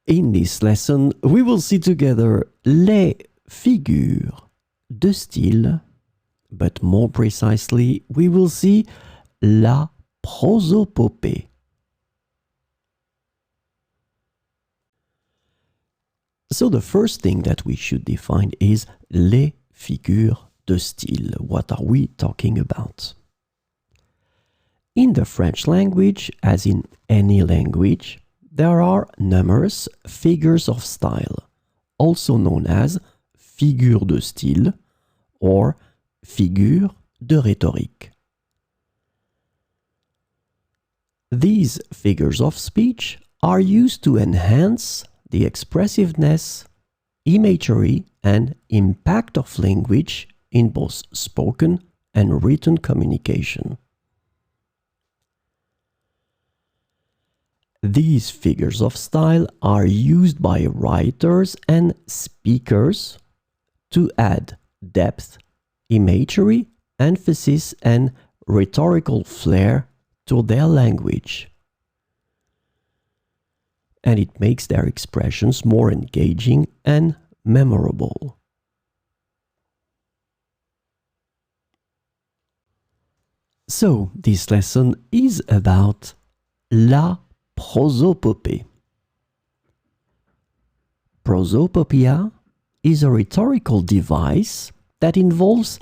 In this lesson, we will see together les figures de style, but more precisely, we will see la prosopopée. So the first thing that we should define is les figures de style. What are we talking about? In the French language, as in any language, there are numerous figures of style, also known as figures de style or figures de rhétorique. These figures of speech are used to enhance the expressiveness, imagery, and impact of language in both spoken and written communication. These figures of style are used by writers and speakers to add depth, imagery, emphasis, and rhetorical flair to their language. And it makes their expressions more engaging and memorable. So, this lesson is about la prosopopée. Prosopopeia is a rhetorical device that involves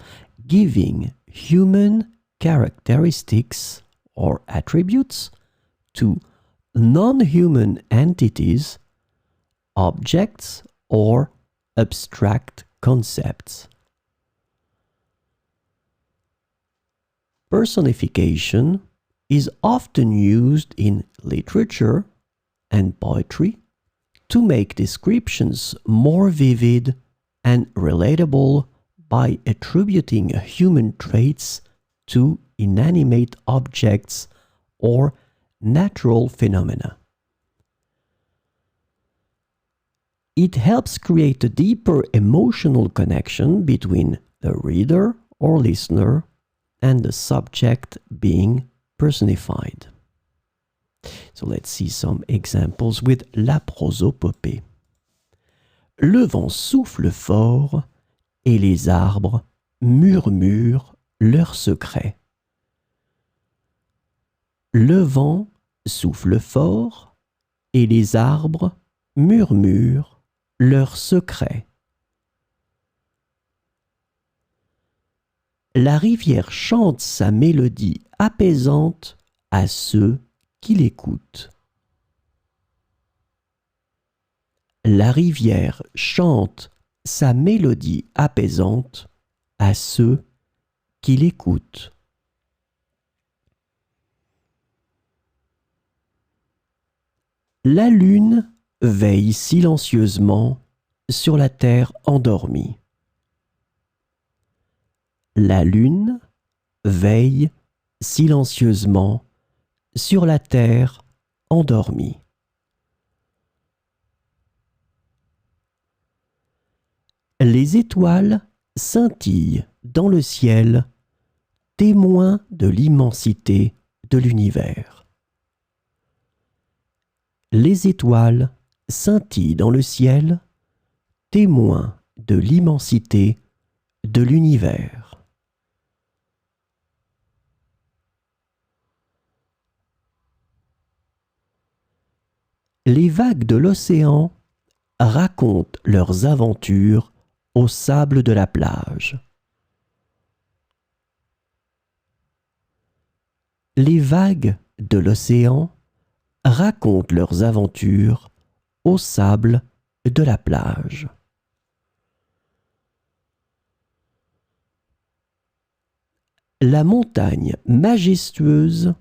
giving human characteristics or attributes to non-human entities, objects, or abstract concepts. Personification is often used in literature and poetry to make descriptions more vivid and relatable by attributing human traits to inanimate objects or natural phenomena. It helps create a deeper emotional connection between the reader or listener and the subject being personified. So let's see some examples with la prosopopée. Le vent souffle fort et les arbres murmurent leurs secrets. Le vent souffle fort et les arbres murmurent leurs secrets. La rivière chante sa mélodie apaisante à ceux qui l'écoutent. La rivière chante sa mélodie apaisante à ceux qui l'écoutent. La lune veille silencieusement sur la terre endormie. La lune veille silencieusement sur la terre endormie. Les étoiles scintillent dans le ciel, témoins de l'immensité de l'univers. Les étoiles scintillent dans le ciel, témoins de l'immensité de l'univers. Les vagues de l'océan racontent leurs aventures au sable de la plage. Les vagues de l'océan racontent leurs aventures au sable de la plage. La montagne majestueuse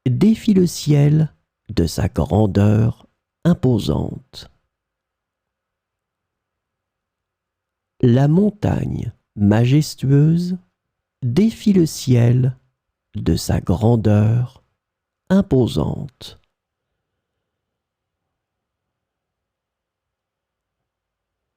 défie le ciel de sa grandeur imposante. La montagne majestueuse défie le ciel de sa grandeur imposante.